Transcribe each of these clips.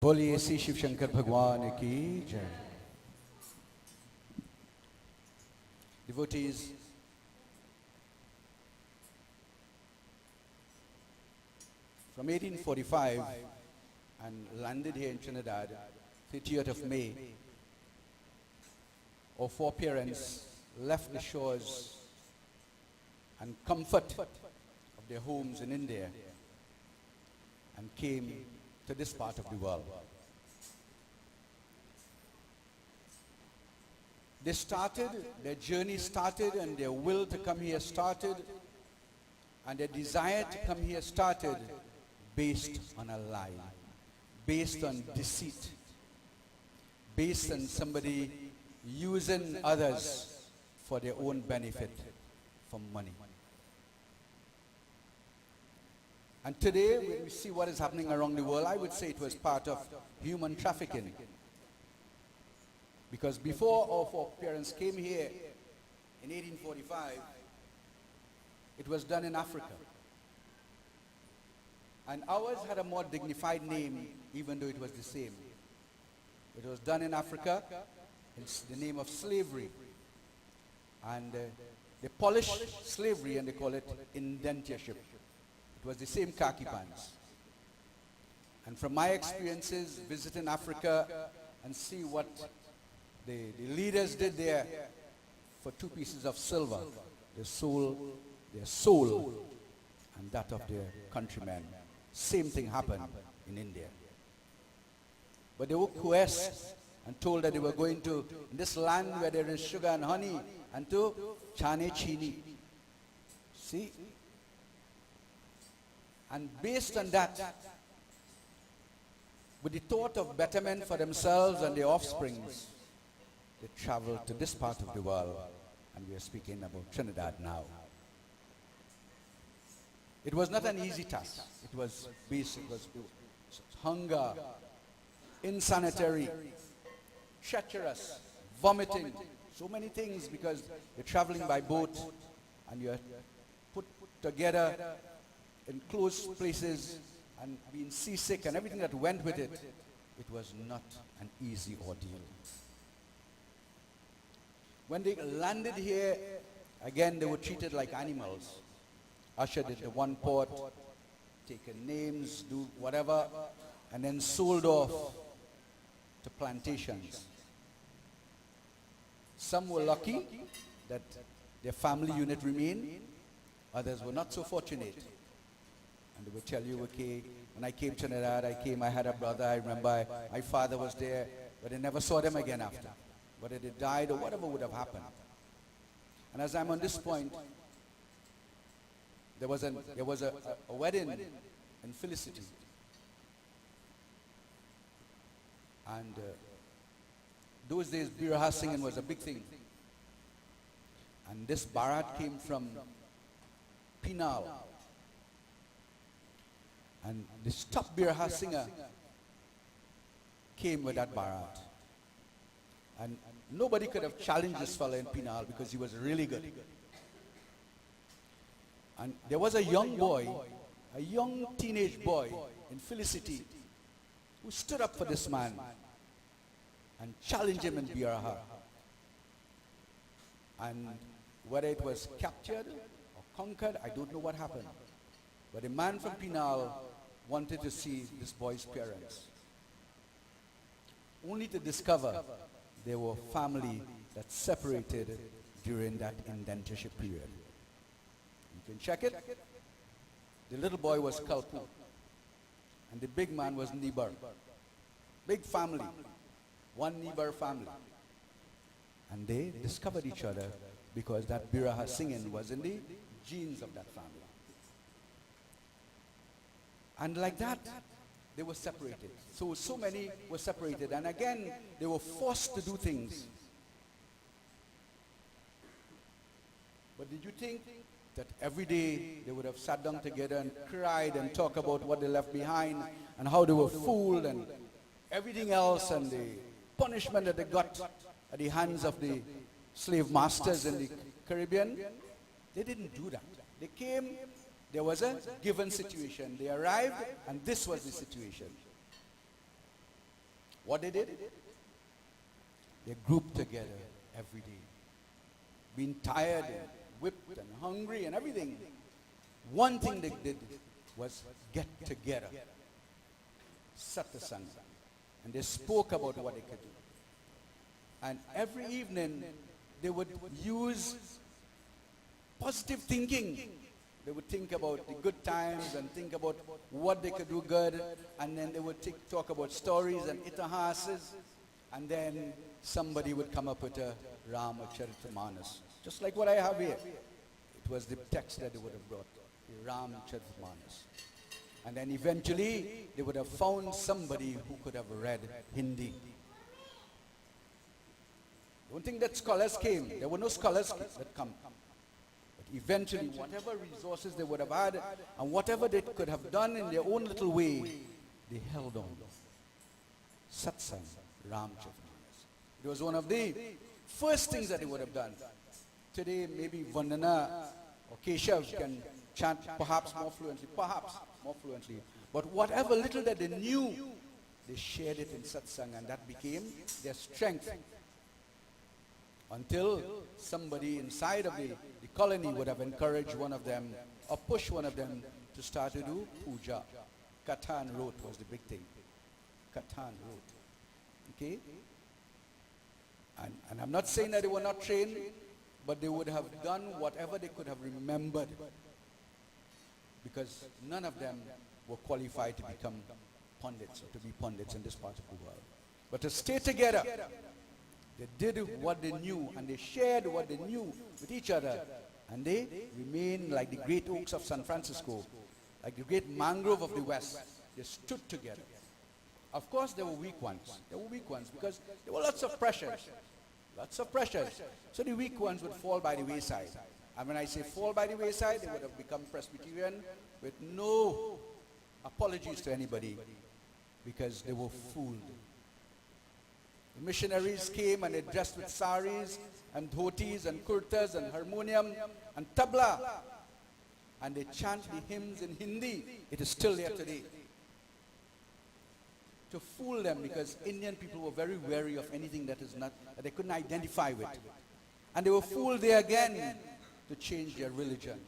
बोलिए श्री शिव शंकर भगवान की जय. Devotees, from 1845 and landed here in Trinidad, 30th of May, our foreparents left the shores and comfort of their homes in India and came to this part of the world. They started, their journey started, and their will to come here started, and their desire to come here started based on a lie, based on deceit, based on somebody using others for their own benefit, for money. And today, when we see what is happening around the world, I would say it was part of human trafficking. Because before our foreparents came here in 1845, it was done in Africa. And ours had a more dignified name, even though it was the same. It was done in Africa. It's the name of slavery. And they polished slavery and they call it indentureship. It was the same khaki pants. And from my experiences visiting Africa and see what the leaders did there for 2 pieces of silver, their soul, and that of their countrymen. Same thing happened in India. But they were coerced and told that they were going to, in this land where there is sugar and honey, and to chane chini. See? And based on that, with the thought of betterment for themselves and their offsprings, they traveled to this part of the world, and we are speaking about Trinidad now. It was not an easy task. It was basic. It was hunger, insanitary, treacherous, vomiting, so many things, because you're traveling by boat and you're put together in close places and being seasick and everything that went with it. It was not an easy ordeal. When they landed here, again they were treated like animals. Ushered into one port, taken names, do whatever, and then sold off to plantations. Some were lucky that their family unit remained. Others were not so fortunate. And they would tell you, okay, when I came to Trinidad, I had a brother, I remember my father was there, but I never saw them again after. Whether they died or whatever would have happened. And as I'm on this point, there was a wedding in Felicity. And those days, Biraha singing was a big thing. And this Bharat came from Penal. And this top Biraha singer came with that Bharat. And nobody could have challenged this fellow in Penal because he was really good. And there was a young boy, a young teenage boy in Felicity who stood up for this man and challenged him in Biraha. And whether it was captured or conquered, I don't know what happened. But a man from Penal wanted to see this boy's parents, only to discover there were family that separated during that indentureship period. You can check it. The little boy was Kalpu, and the big man was Nibar. Big family, one Nibar family. And they discovered each other because that Biraha singing was in the genes of that family. And like that, they were separated. So many were separated. And again, they were forced to do things. But did you think that every day they would have sat down together and cried and talked about what they left behind and how they were fooled and everything else and the punishment that they got at the hands of the slave masters in the Caribbean? They didn't do that. They came. There was a given situation. They arrived, and this was the situation. What they did? They grouped together every day. Being tired and whipped and hungry and everything. One thing they did was get together. Satsang. And they spoke about what they could do. And every evening they would use positive thinking. They would think about the good times and think about what they could do good. And then they would talk about stories and itahasas. And then somebody would come up with a Ramacharita-manas. Just like what I have here. It was the text that they would have brought. The Ramacharita-manas. And then eventually they would have found somebody who could have read Hindi. Don't think that scholars came. There were no scholars that come. But eventually, whatever resources they would have had and whatever they could have done in their own little way, they held on. Satsang, Ramacharita-manas. It was one of the first things that they would have done. Today, maybe Vandana or Keshav can chant perhaps more fluently, But whatever little that they knew, they shared it in satsang, and that became their strength. Until somebody inside of the colony would have encouraged one of them or pushed one of them to start to do puja. Katan wrote was the big thing. Katan wrote. Okay? And I'm not saying that they were not trained, but they would have done whatever they could have remembered. Because none of them were qualified to become pundits or to be pundits in this part of the world. But to stay together, they did what they knew and they shared what they knew with each other. And they remained like the great oaks of San Francisco, like the great mangrove of the West. They stood together. Of course, there were weak ones. There were weak ones because there were lots of pressures. Lots of pressures. So the weak ones would fall by the wayside. And when I say fall by the wayside, they would have become Presbyterian with no apologies to anybody because they were fooled. The missionaries came and they dressed with saris and dhotis and kurtas and harmonium and tabla. And they chant the hymns in Hindi. It is still there today. To fool them because Indian people were very wary of anything that is not, that they couldn't identify with. And they were fooled there again to change their religion.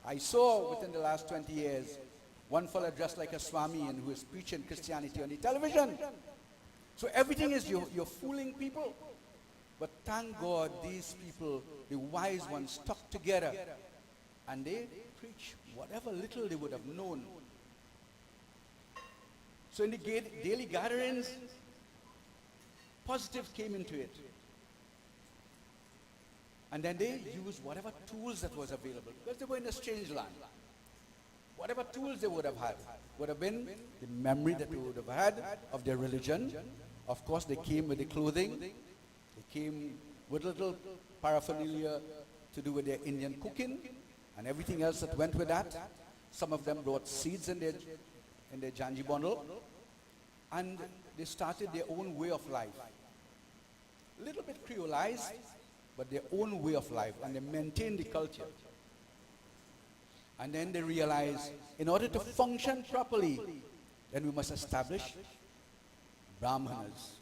I saw within the last 20 years one fellow dressed like a Swami and who is preaching Christianity on the television. So everything is you're fooling people. But thank God these people, the wise ones, stuck together and they preach whatever little they would have known. So in the daily gatherings, positives came into it. And then they used whatever tools that was available because they were in a strange land. Whatever tools they would have had would have been the memory that they would have had of their religion. Of course, they came with the clothing. They came with little paraphernalia to do with their Indian cooking and everything else that went with that. Some of them brought seeds in their janji bundle. And they started their own way of life. A little bit creolized, but their own way of life. And they maintained the culture. And then they realized, in order to function properly, then we must establish Brahmanas.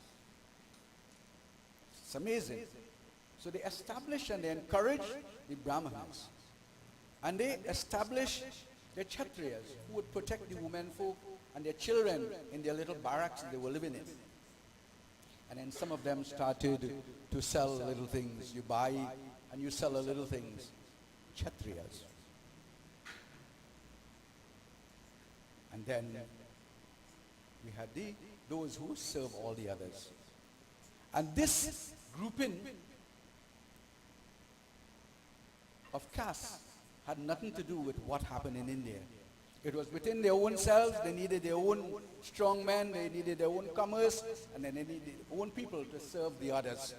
It's amazing. So they established and they encouraged the Brahmanas. And they established the Kshatriyas, who would protect the women folk and their children in their little barracks that they were living in. And then some of them started to sell little things. You buy and you sell a little things. Kshatriyas. And then we had those who serve all the others. And this grouping of castes had nothing to do with what happened in India. It was within their own selves. They needed their own strong men. They needed their own commerce. And then they needed their own people to serve the others.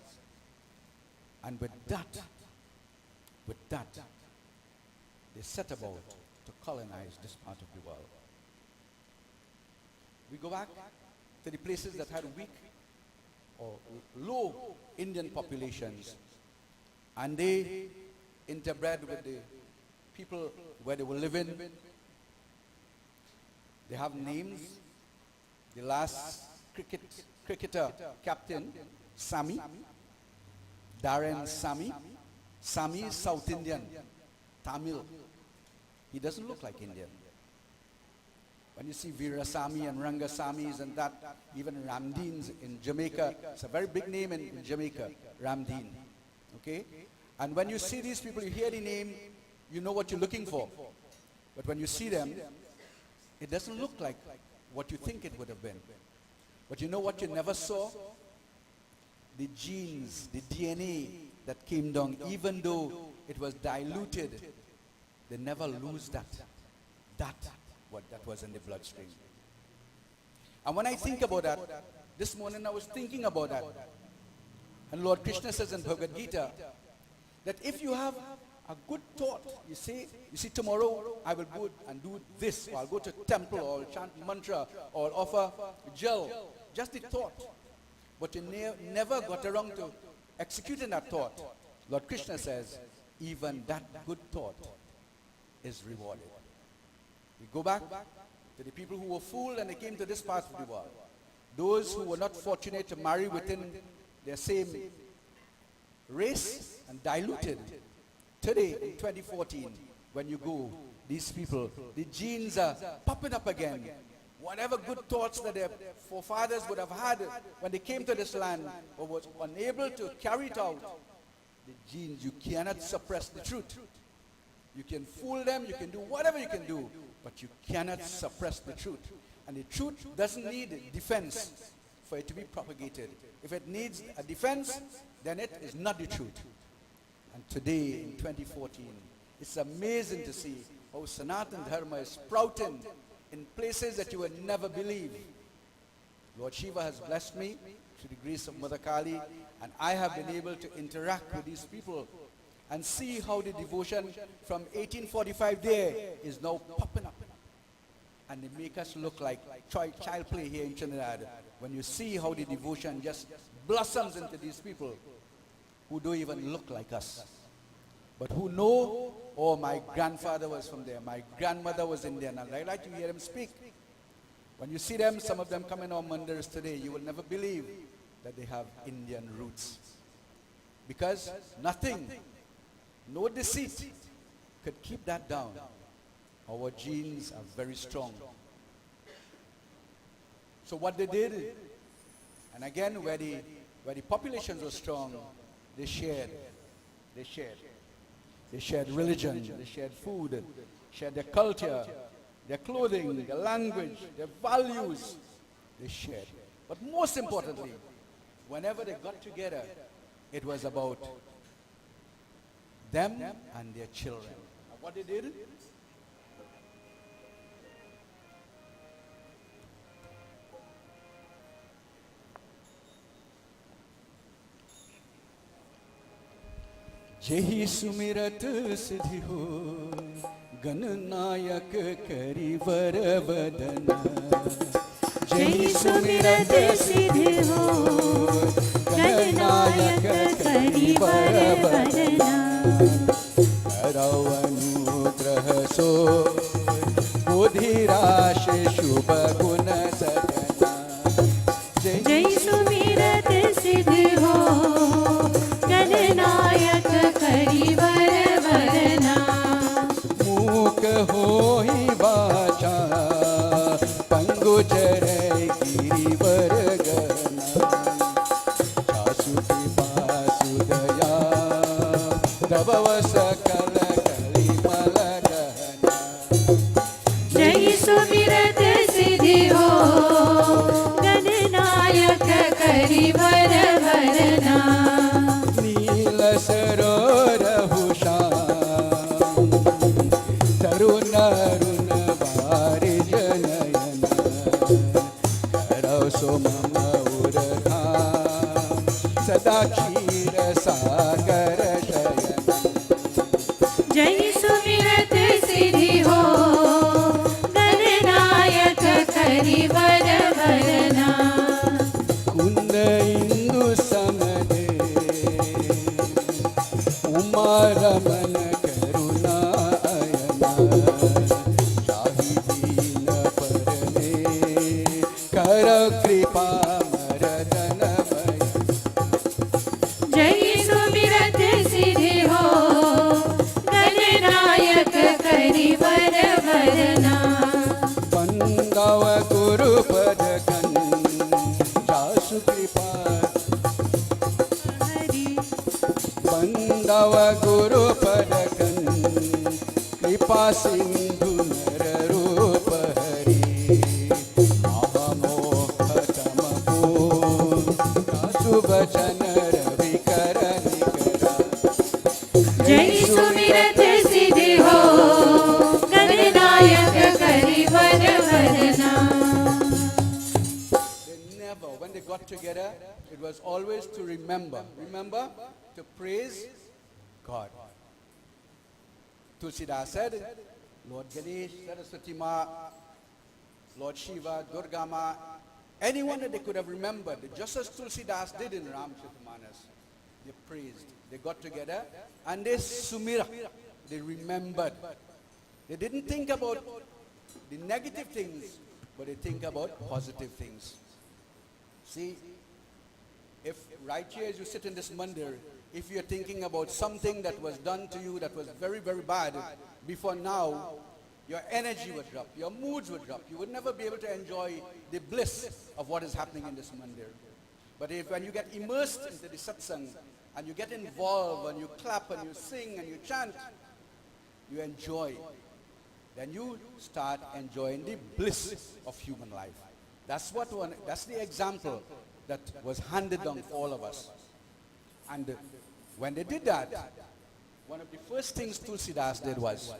And with that, they set about to colonize this part of the world. We go back to the places that had weak or low Indian populations. And they interbred with the people where they were living. They have names. The last cricketer captain, Sami, Darren Sami. Sami is South Indian, Tamil. He doesn't look like Indian. When you see Veerasamy and Rangasamis and that, even Ramdeens in Jamaica, it's a very big name in Jamaica, Ramdeen. Okay? And when you see these people, you hear the name, you know what you're looking for. But when you see them, it doesn't look like what you think it would have been. But you know what you never saw? The genes, the DNA that came down, even though it was diluted, they never lose that. That was in the bloodstream. And when I think about that, this morning I was thinking about that. And Lord Krishna says in Bhagavad Gita that if you have a good thought, you see tomorrow I will go and do this, or I'll go to temple, or I'll chant mantra, or I'll offer jal, just the thought. But you never got around to executing that thought. Lord Krishna says, even that good thought is rewarded. We go back to the people who were fooled and they came to this part of the world. Those who were not fortunate to marry within their same race and diluted. Today, in 2014, when you go, these people, the genes are popping up again. Whatever good thoughts that their forefathers would have had when they came to this land, or was unable to carry it out, the genes, you cannot suppress the truth. You can fool them, you can do whatever you can do, but you cannot suppress the truth. And the truth doesn't need defense for it to be propagated. If it needs a defense, then it is not the truth. And today, in 2014, it's amazing to see how Sanatana Dharma is sprouting in places that you would never believe. Lord Shiva has blessed me through the grace of Mother Kali, and I have been able to interact with these people and see how the devotion from 1845 there is now popping up. And they make us look like child play here in Trinidad. When you see how the devotion just blossoms into these people who don't even look like us, but who know, oh, my grandfather was from there, my grandmother was Indian, and I like to hear them speak. When you see them, some of them come in our mandirs today, you will never believe that they have Indian roots. Because nothing, no deceit could keep that down. Our genes are very strong. So what they did, and again, where the populations were strong, they shared religion, they shared food, shared their culture, their clothing, their language, their values, they shared. But most importantly, whenever they got together, it was about them and their children. And what they did? जेहि सुमिरत सिद्धि हो गणनायक करिवर वदन जेहि सुमिरत सिद्धि हो गणनायक करिवर वदन करौ अनुग्रह सो बुधिराश शुभ गुण सजना जेहि सुमिरत सिद्धि हो गणनायक करिवर वदना मूक होई वाचा पंगु चरै गिरिवर गना शासुति पासुदया तवव सकल कलिमल गना जय सुमिरत सिद्धि हो गणनायक करिवर वदना सरोरहुषा तरुण अरुण वारि जनयन करौ सो मम उरधाम सदा क्षीर सागर शयन जय सुमिरत सिद्धि हो गणनायक करिवर वदना कुंद इंदु समदे रमन करुणा अयना शाही दीन परने कर कृपा मरदन भय। जय सुमिरत सिद्धि हो गणनायक करिवर वरना। बंदव गुरु पद कन जासु कृपा हरि बंदव गुरु पद कन कृपा सिंधु नर रूप हरि। महामोहतम को जासु बचन रवि कर निकरा। जय सुमिरत सिद्धि हो गणनायक करिवर वरना। They never, when they got together, it was always to remember. Remember? To praise God. Tulsidas said, Lord Ganesh, Saraswati Ma, Lord Shiva, Durga Ma, anyone that they could have remembered, just as Tulsidas did in Ramcharitamanas, they praised. They got together and they sumira, they remembered. They didn't think about the negative things, but they think about positive things. See, if right here as you sit in this mandir, if you're thinking about something that was done to you that was very, very bad before now, your energy would drop, your moods would drop. You would never be able to enjoy the bliss of what is happening in this mandir. But if when you get immersed into the satsang and you get involved and you clap and you sing and you chant, you enjoy, then you start enjoying the bliss of human life. That's the example that was handed down for all of us. And when they did that, one of the first things Tulsidas did was,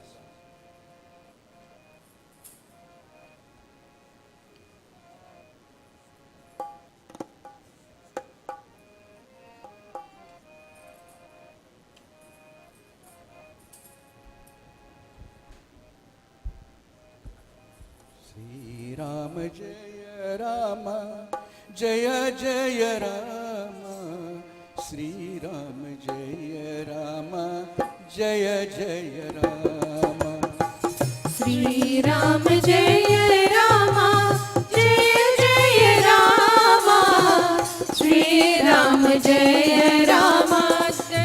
Sri Rama Jaya Rama Jaya Jaya Rama Sri Rama Jaya Rama Jaya Jaya Rama Sri Ram Jaya Rama Jaya Jaya Rama Sri Ram Jaya Rama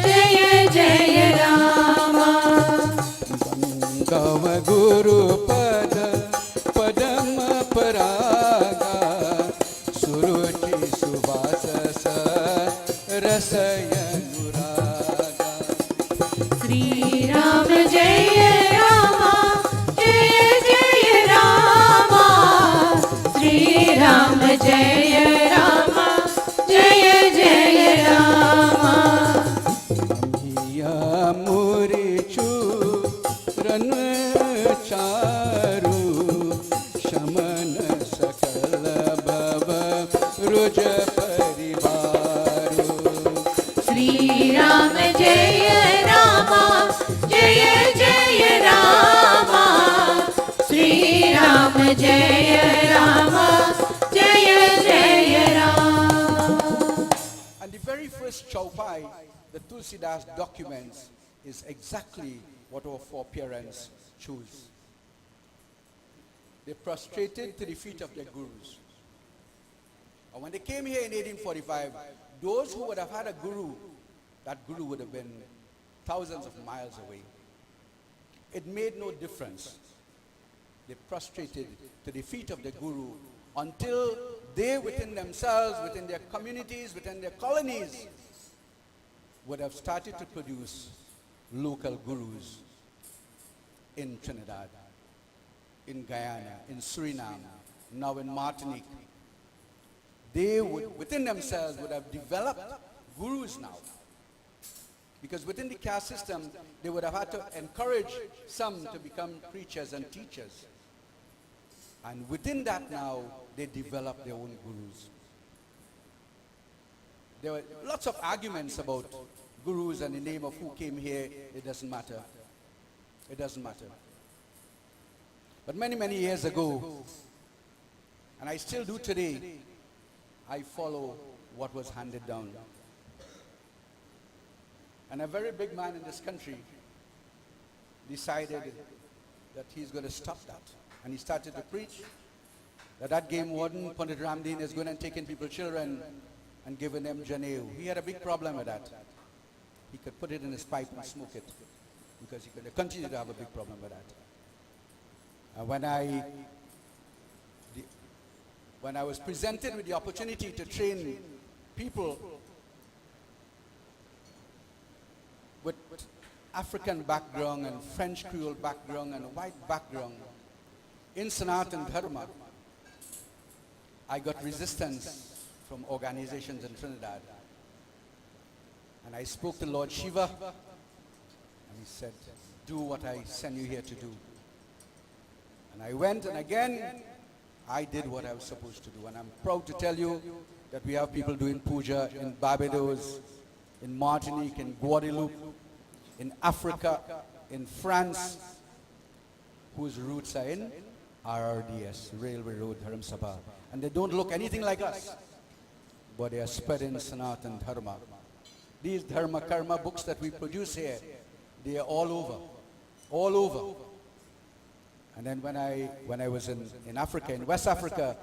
Jaya Jaya Rama. Bangav Guru Pada Padam Paraga Suruchi Subhasa Rasayanuraga. Sri Ram Jaya Rama Jaya Jaya Rama Sri Ram Jaya Rama Jaya Jaya Rama. Amiya Murichu Ran Charu Shaman Sakala Baba Ruja Parivaru. Sri Ram Jaya Rama Jaya Jaya Rama Sri Ram Jaya Rama Jaya Jaya Rama. And the very first chaupai that Tulsidas documents is exactly what our foreparents chose. They prostrated to the feet of their gurus. And when they came here in 1845, those who would have had a guru, that guru would have been thousands of miles away. It made no difference. They prostrated to the feet of the guru until they within themselves, within their communities, within their colonies, would have started to produce local gurus in Trinidad, in Guyana, in Suriname, now in Martinique. They would, within themselves, would have developed gurus now. Because within the caste system, they would have had to encourage some to become preachers and teachers. And within that now, they developed their own gurus. There were lots of arguments about gurus and the name of who came here. It doesn't matter. It doesn't matter. But many, many years ago, and I still do today, I follow what was handed down. And a very big man in this country decided that he's going to stop that. And he started to preach that game warden, Pandit Ramdeen, is going and taking people's children and giving them janeu. He had a big problem with that. He could put it in his pipe and smoke it because he could continue to have a big problem with that. And when I was presented with the opportunity to train people with African background and French Creole background and white background in Sanatan Dharma, I got resistance from organizations in Trinidad. And I spoke to Lord Shiva, and he said, do what I send you here to do. And I went, and again, I did what I was supposed to do. And I'm proud to tell you that we have people doing puja in Barbados, in Martinique, in Guadeloupe, in Africa, in France, whose roots are in RRDS, Railway Road Dharam Sabha. And they don't look anything like us, but they are spreading Sanatan Dharma. These Dharma Karma books that we produce here, they are all over, all over. And then when I was in Africa, in West Africa,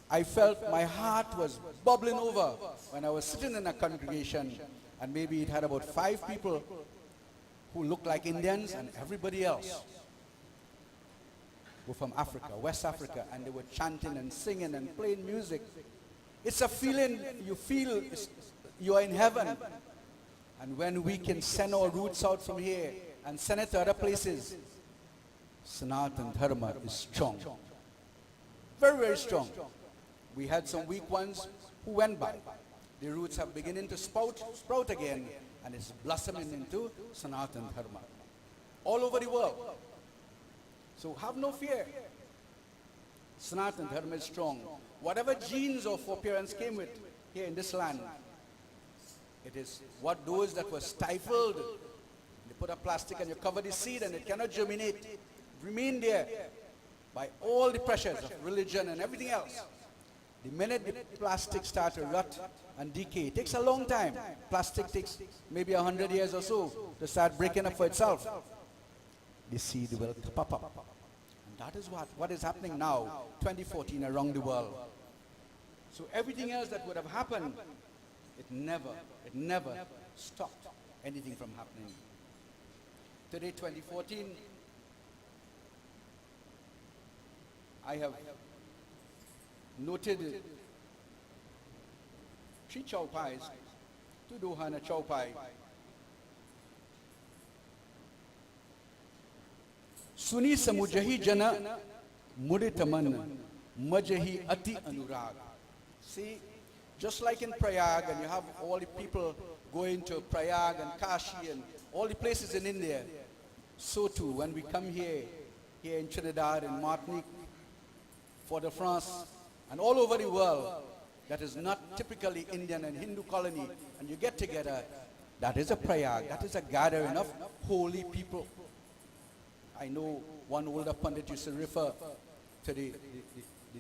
I felt my heart was bubbling over when I was sitting in a congregation, and maybe it had about 5 people who looked like Indians, and everybody else were from Africa, West Africa, and they were chanting and singing and playing music. It's a feeling you feel you are in heaven. And when we can send our roots out from here and send it to other places, Sanatan Dharma is strong. Very, very strong. We had some weak ones who went by. The roots are beginning to sprout again, and it's blossoming into Sanatan Dharma all over the world. So have no fear. Sanatan Dharma is strong. Whatever genes or foreparents came with here in this land, it is what those that were stifled. They put a plastic and you cover the seed and it cannot germinate. Remain there by all the pressures of religion and everything else. The minute the plastic starts to rot and decay, it takes a long time. Plastic takes maybe 100 years or so to start breaking up for itself. The seed will pop up. And that is what is happening now, 2014, around the world. So everything else that would have happened, it never stopped anything from happening. Today, 2014, I have noted 3 chow pies, 2 doha and a chow pie. Suni samujahi jana muditaman majahi ati anurag. See, just like in Prayag, and you have all the people going to Prayag and Kashi and all the places in India, so too when we come here in Trinidad and Martinique, Fort-de-France, and all over the world that is not typically Indian and Hindu colony, and you get together, that is a Prayag, that is a gathering of holy people. I know one older pundit used to refer to the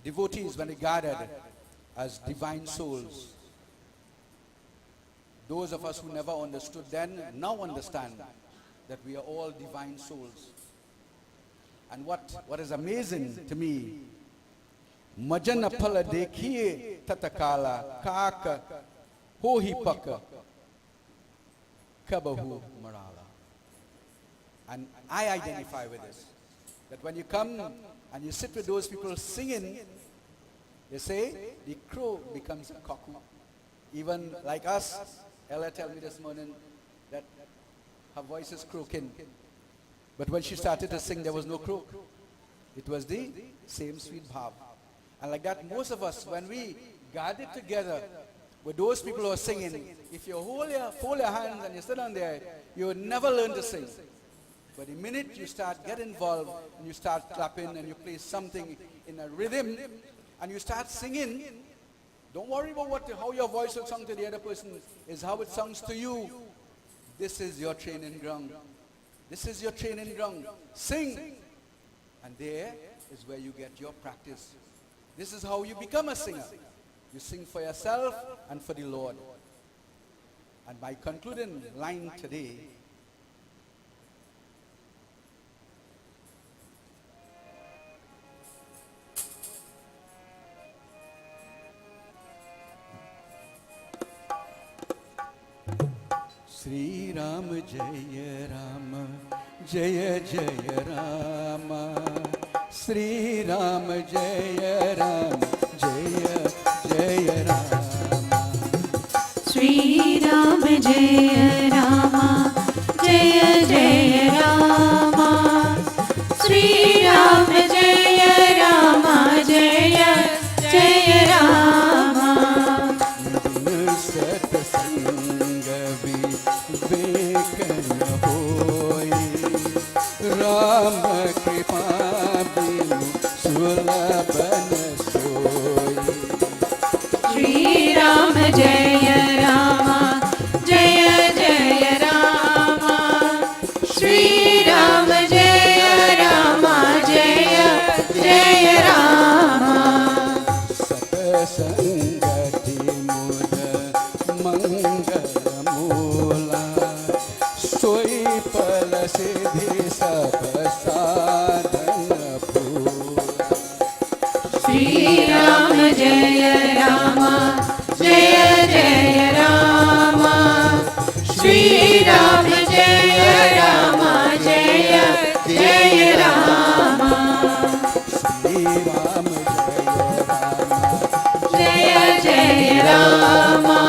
devotees when they gathered as divine souls. Those of us who never understood then now understand that we are all divine souls. And what is amazing to me, Majana pala dekhiye tatakala kaaka hohi paka kabahu marala. And I identify with this. That when you come and you sit with those people singing, they say the crow becomes a cuckoo. Even like us, Ella told me this morning that her voice is croaking. But when she started to sing, there was no croak. It was the same sweet bhav. And like that, most of us, when we gathered together with those people who are singing, if you fold your hands and you sit down there, you will never learn to sing. But the minute you start get involved and you start clapping and you play something in a rhythm and you start singing, don't worry about how your voice will sound to the other person, is how it sounds to you. This is your training ground. This is your training ground. Sing. And there is where you get your practice. This is how you become a singer. You sing for yourself and for the Lord. And my concluding line today, Sri Ram Jaya Rama, Jaya Jaya Rama. Sri Ram Jaya Rama, Jaya Jaya Rama. Sri Ram Jaya Rama, Jaya Jaya Rama. Sri Ram Jaya Rama, Jaya Jaya Rama. Satsang vivek n hoy, Ram kripa binu sulabh n soy. Sri Ram Jaya Rama, Jaya Jaya Rama. Sri Ram Jaya Rama, Jaya Jaya Rama. Satsangati muda mangal mula, soy pala siddhi sab sadhan phula. Sri Ram Jaya Rama, Jaya Jaya Rama. Sri Ram Jaya Rama, Jaya Jaya Rama. Sri Ram Jaya Jaya Rama.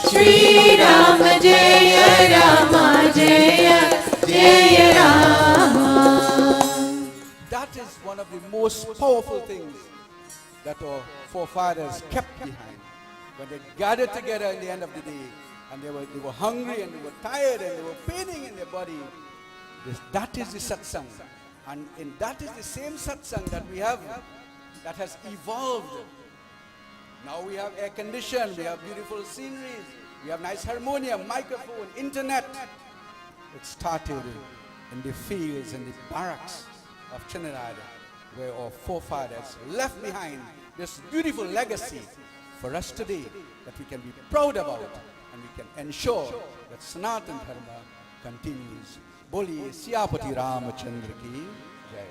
Sri Ram Jaya Rama, Jaya Jaya Rama. That is one of the most powerful things that our forefathers kept behind. When they gathered together at the end of the day, and they were hungry and they were tired and they were paining in their body, that is the satsang. And that is the same satsang that we have, that has evolved. Now we have air condition, we have beautiful sceneries, we have nice harmonium, microphone, internet. It started in the fields and the barracks of Trinidad, where our forefathers left behind this beautiful legacy for us today that we can be proud about, and we can ensure that Sanatan Dharma continues. Boliye Siyapati Ramachandra ki Jai.